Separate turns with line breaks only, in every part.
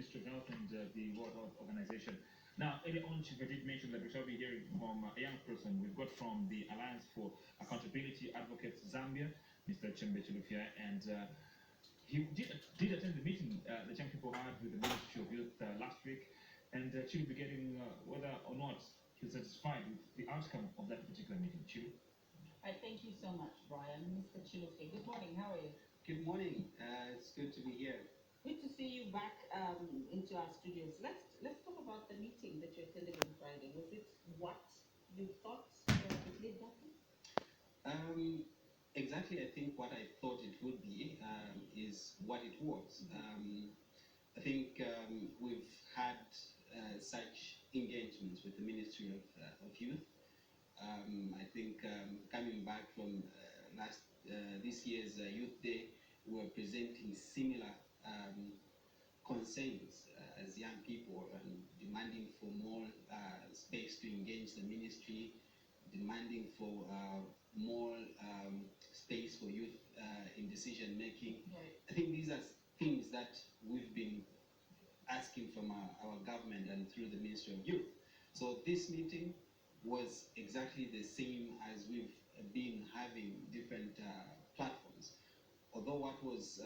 Ministry of Health and the World Health Organization. Now, earlier on, Chief, I did mention that we shall be hearing from a young person we've got from the Alliance for Accountability Advocates Zambia, Mr. Luchembe M.K Chilufya, and he did attend the meeting the young people had with the Ministry of Youth last week, and Chilu be getting whether or not he's satisfied with the outcome of that particular meeting. Chilu.
Thank you so much, Brian. Mr. Chilufya, good morning. How are you?
Good morning. It's good to be here.
Good to see you back into our studios. Let's talk about the meeting that you attended on Friday. Was it what you thought it led up to?
Exactly. I think what I thought it would be is what it was. I think we've had such engagements with the Ministry of Youth. I think coming back from this year's Youth Day, we were presenting similar concerns as young people and demanding for more space to engage the ministry, demanding for more space for youth in decision making.
Right.
I think these are things that we've been asking from our government and through the Ministry of Youth. So this meeting was exactly the same as we've been having different platforms. Although what was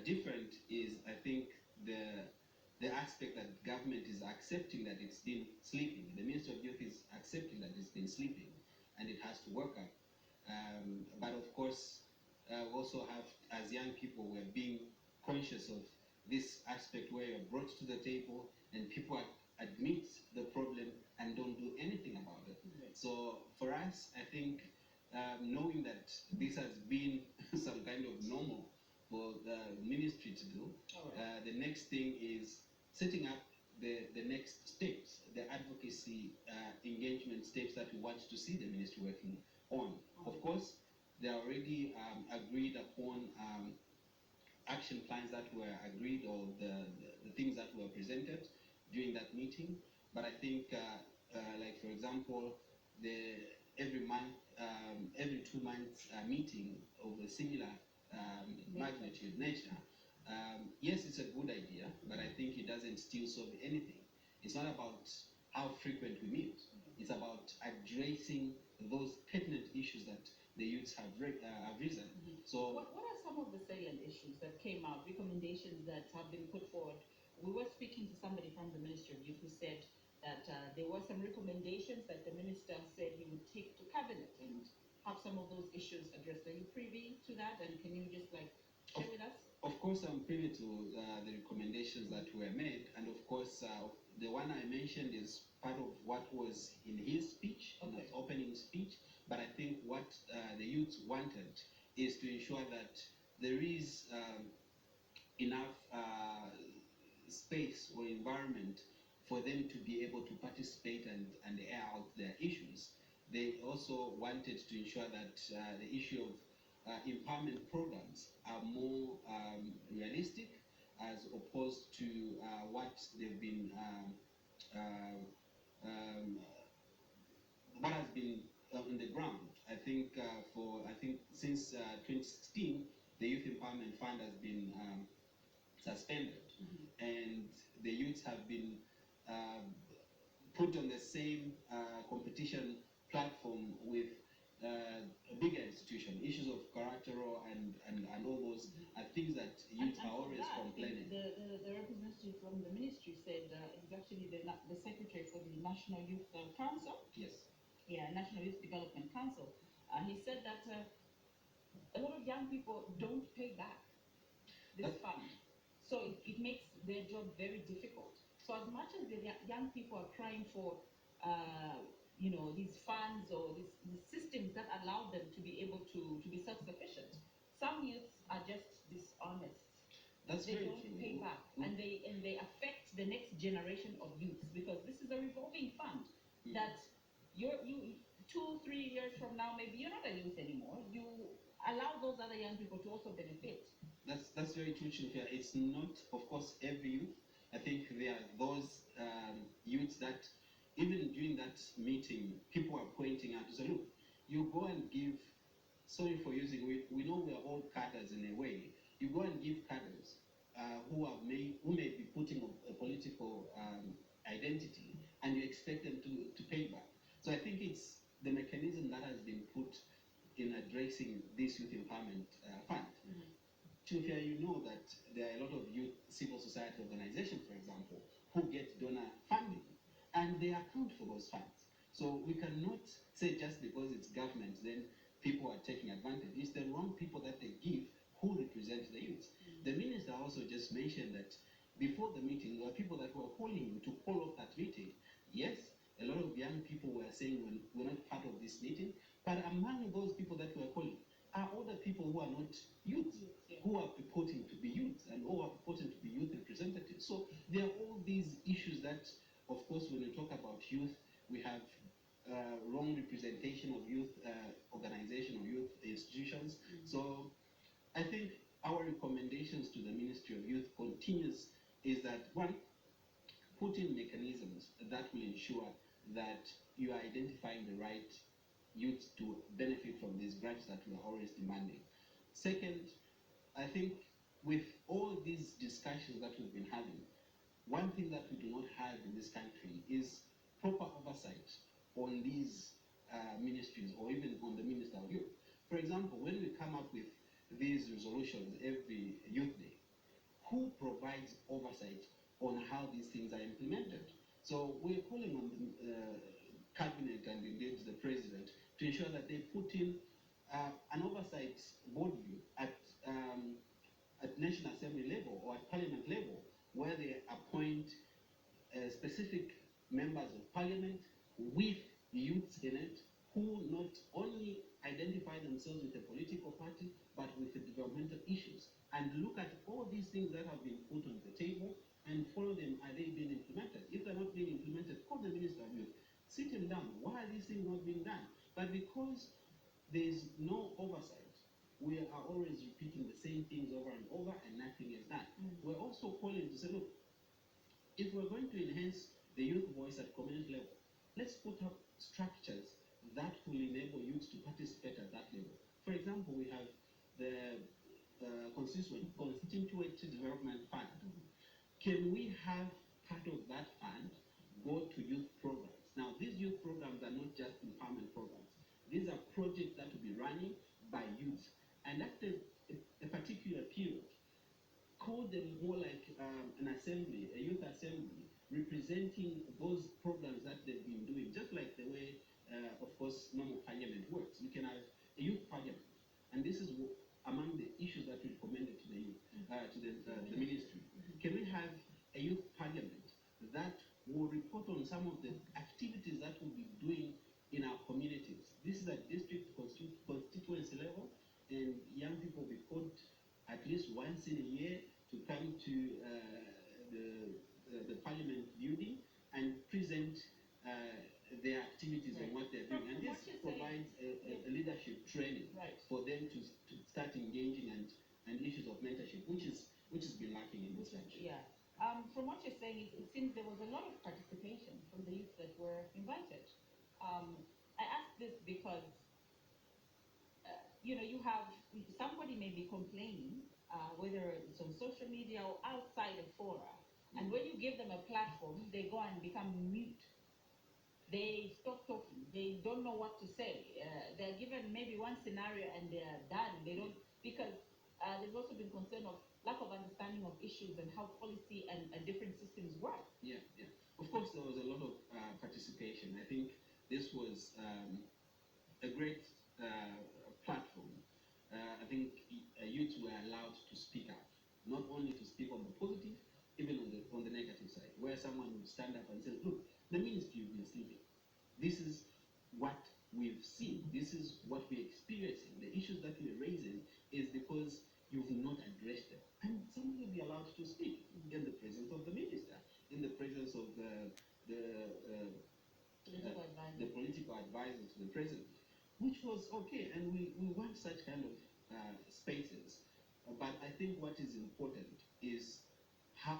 different is, I think, the aspect that government is accepting that it's been sleeping. The Ministry of Youth is accepting that it's been sleeping and it has to work up. But of course, also have, as young people, we're being conscious of this aspect where you're brought to the table and people admit the problem and don't do anything about it.
Right.
So for us, I think knowing that this has been some kind of normal for the ministry to do,
Right.
the next thing is setting up the next steps, the advocacy engagement steps that we want to see the ministry working on. Of course, they already agreed upon action plans that were agreed, or the things that were presented during that meeting. But I think, like for example, every month, every 2 months meeting of a similar magnitude, nature. Yes, it's a good idea, but I think it doesn't still solve anything. It's not about how frequent we meet. It's about addressing those pertinent issues that the youths have risen. So,
What are some of the salient issues that came out, recommendations that have been put forward? We were speaking to somebody from the Ministry of Youth who said that there were some recommendations that the minister said he would take to cabinet and have some of those issues addressed. Are you privy to that, and can you just share with us?
of course, I'm privy to the recommendations that were made, and of course, the one I mentioned is part of what was in his speech, in his opening speech. But I think what the youth wanted is to ensure that there is enough space or environment for them to be able to participate and air out their issues. They also wanted to ensure that the issue of empowerment programs are more realistic as opposed to what they've been what has been on the ground. I think since 2016, the Youth Empowerment Fund has been suspended, and the youths have been put on the same competition platform with a bigger institution. Issues of collateral and all those are things that youth are always complaining.
The representative from the ministry said it's actually the secretary for the National Youth Council.
Yes.
Yeah, National Youth Development Council. He said that a lot of young people don't pay back this fund. So it makes their job very difficult. So as much as the young people are crying for, these funds or these systems that allow them to be able to be self-sufficient, some youths are just dishonest.
That's
They
very
don't
true.
pay back, and they affect the next generation of youths, because this is a revolving fund that you 2-3 years from now, maybe you're not a youth anymore. You allow those other young people to also benefit.
That's very true, Chilufya. It's not, of course, every youth. I think there are those youths that, even during that meeting, people are pointing out to say, look, you go and give, sorry for using, we know we are all cadres in a way. You go and give cadres who who may be putting a political identity, and you expect them to pay back. So I think it's the mechanism that has been put in addressing this youth empowerment fund. Chilufya, you know that there are a lot of youth civil society organizations, for example, who get donor funding, and they account for those funds. So we cannot say just because it's government, then people are taking advantage. It's the wrong people that they give who represent the youth. The minister also just mentioned that before the meeting, there were people that were calling him to call off that meeting. Yes, a lot of young people were saying we're not part of this meeting, but among those people that were calling are other people who are not youth, who are purporting to be youth, and who are purporting to be youth representatives. So there are all these issues that, of course, when we talk about youth, we have wrong representation of youth organization or youth institutions. So I think our recommendations to the Ministry of Youth continues is that, one, put in mechanisms that will ensure that you are identifying the right youth to benefit from these grants that we are always demanding. Second, I think with all these discussions that we've been having, one thing that we do not have in this country is proper oversight on these ministries, or even on the Minister of Youth. For example, when we come up with these resolutions every Youth Day, who provides oversight on how these things are implemented? So we're calling on the cabinet and indeed the president to ensure that they put in an oversight body at National Assembly level or at Parliament level, where they appoint specific members of Parliament with youths in it, who not only identify themselves with a political party, but with the developmental issues, and look at all these things that have been put on the table and follow them. Are they being implemented? If they're not being implemented, call the Minister of Youth, sit him down. Why are these things not being done? But because there is no oversight, we are always repeating the same things over and over, and nothing is done. We're also calling to say, look, if we're going to enhance the youth voice at community level, let's put up structures that will enable youth to participate at that level. For example, we have the Constituency Development Fund. Can we have part of that fund go to youth programs? Now, these youth programs are not just empowerment programs. These are projects that will be running by youth. And after a particular period, call them more like an assembly, a youth assembly, representing those programs that they've been doing, just like the way, of course, normal parliament works. We can have a youth parliament, and this is among the issues that we recommended to the youth, the ministry. Can we have a youth parliament that will report on some of the activities that we'll be doing in our communities? This is at district constituency level, and young people will be called at least once in a year to come to the parliament building and present their activities and what they're doing. And this provides a leadership training for them to start engaging and issues of mentorship, which has been lacking in this country.
Yeah. From what you're saying, it seems there was a lot of participation from the youth that were invited. I ask this because, you have somebody may be complaining, whether it's on social media or outside of fora, and when you give them a platform, they go and become mute. They stop talking. They don't know what to say. They're given maybe one scenario and they're done. They don't, because there's also been concern of lack of understanding of issues and how policy and different systems work.
Yeah. Of course, there was a lot of participation. I think this was a great platform. I think youth were allowed to speak up, not only to speak on the positive, even on the negative side, where someone would stand up and say, look, the ministry, you've been sleeping. This is what we've seen. This is what we're experiencing. The issues that we're raising is because you've not addressed them. And someone will be allowed to speak in the presence of the minister, in the presence of the political advisor to the president, which was okay. And we want such kind of spaces. But I think what is important is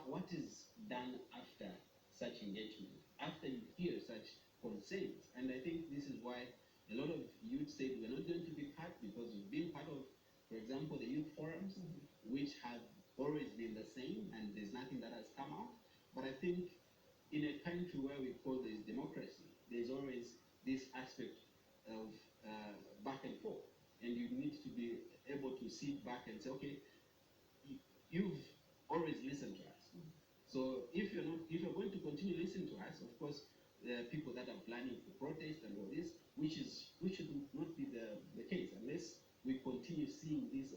what is done after such engagement, after you hear such concerns. And I think this is why a lot of youth said we're not going to be part, because we've been part of, for example, the youth forums, which have always been the same, and But I think in a country where we call this democracy, there's always this aspect of back and forth, and you need to be able to sit back and say, okay, you've always listened to us. So if you're going to continue listening to us, of course, there are people that are planning for protest and all this, which should not be the case unless we continue seeing this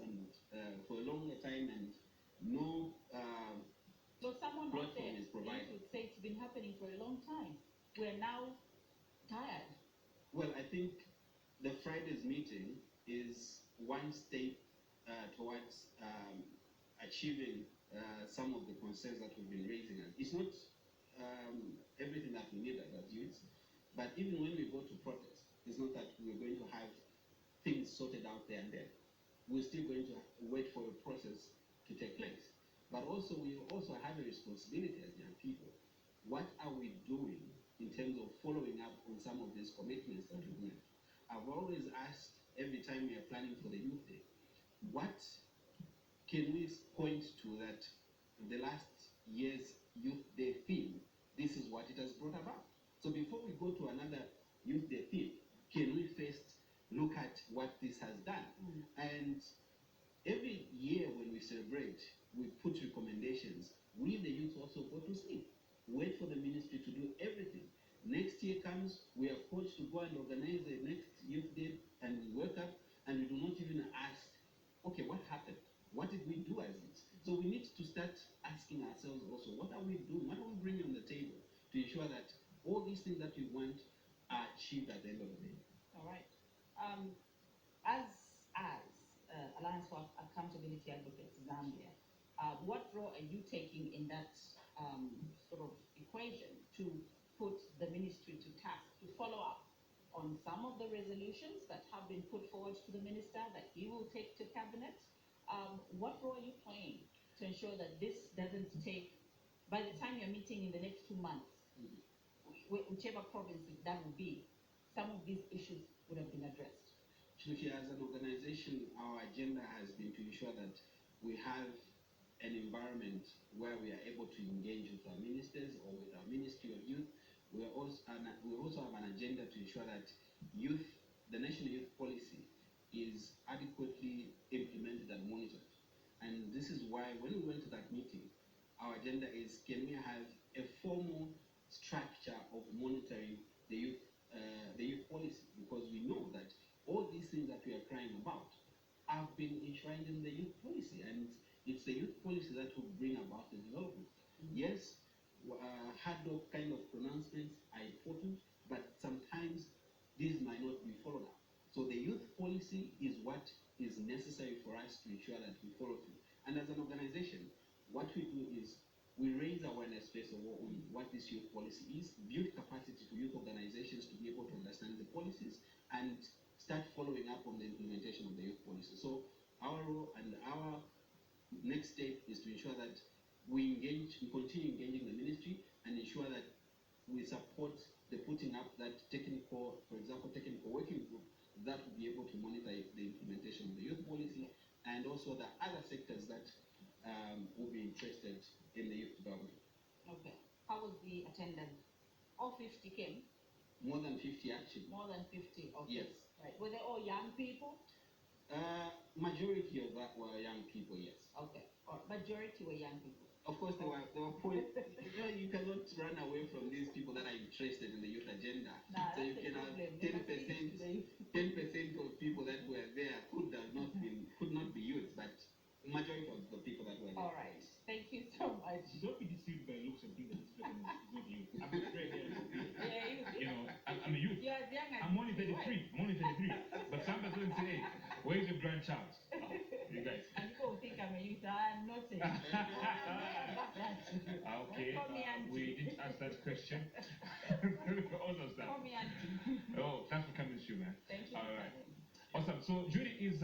for a longer time and no
So someone out there
platform is provided.
would say it's been happening for a long time. We're now tired.
Well, I think the Friday's meeting is one step towards achieving some of the concerns that we've been raising. It's not everything that we need as youths, but even when we go to protest, it's not that we're going to have things sorted out there and then. We're still going to wait for a process to take place. But also, we also have a responsibility as young people. What are we doing in terms of following up on some of these commitments that we've made? I've always asked every time we are planning for the Youth Day, what can we point to that the last year's Youth Day theme, this is what it has brought about? So before we go to another Youth Day theme, can we first look at what this has done? And every year when we celebrate, we put recommendations. We, the youth, also go to sleep. Wait for the ministry to do everything. Next year comes, we are coached to go and organize the next Youth Day, and we wake up and we do not even ask, okay, what happened? What did we do as youth? So we need to start asking ourselves also, what are we doing? What are we bringing on the table to ensure that all these things that we want are achieved at the end of the day?
All right. As Alliance for Accountability Advocates Zambia, what role are you taking in that sort of equation to put the ministry to task to follow up on some of the resolutions that have been put forward to the minister that he will take to cabinet? What role are you playing to ensure that this doesn't take, by the time you're meeting in the next 2 months, whichever province that will be, some of these issues would have been addressed?
Chilufya, as an organization, our agenda has been to ensure that we have an environment where we are able to engage with our ministers or with our Ministry of Youth. We also have an agenda to ensure that youth, the National Youth Policy, is adequately implemented and monitored. And this is why when we went to that meeting, our agenda is, can we have a formal structure of monitoring the youth policy? Because we know that all these things that we are crying about have been enshrined in the youth policy, and it's the youth policy that will bring about the development. Yes, hard dog kind of pronouncements are important, but sometimes these might not be followed up. So the youth policy is what is necessary for us to ensure that we follow through. And as an organization, what we do is we raise awareness first of all on what this youth policy is, build capacity to youth organizations to be able to understand the policies, and start following up on the implementation of the youth policy. So our role and our next step is to ensure that we continue engaging the ministry and ensure that we support the putting up that technical, for example, technical working group that will be able to monitor the implementation of the youth policy, and also the other sectors that will be interested in the youth development.
Okay. How was the attendance? All 50 came?
More than 50 actually.
More than 50, okay.
Yes.
Right. Were they all young people?
Majority of that were young people, yes.
Okay. Or majority were young people?
Of course, there were points. You cannot run away from these people that are interested in the youth agenda.
Nah,
so you can have 10% of people that were there could not be youth, but majority of the people that were there.
All right. Thank you so much.
Don't be deceived by looks and think that this person is not you. I'm a straight hair.
Yeah,
You know, I'm a youth.
you're as young as
I'm only 33. I'm only 33. But some person say, hey, where's your grandchild? Oh, you guys.
And people think I'm a youth. I'm not a
Okay,
Call me auntie.
we didn't ask that question. Awesome stuff.
Call me auntie.
Oh, thanks for coming to you, man.
Thank you.
All right. Awesome. So Judy is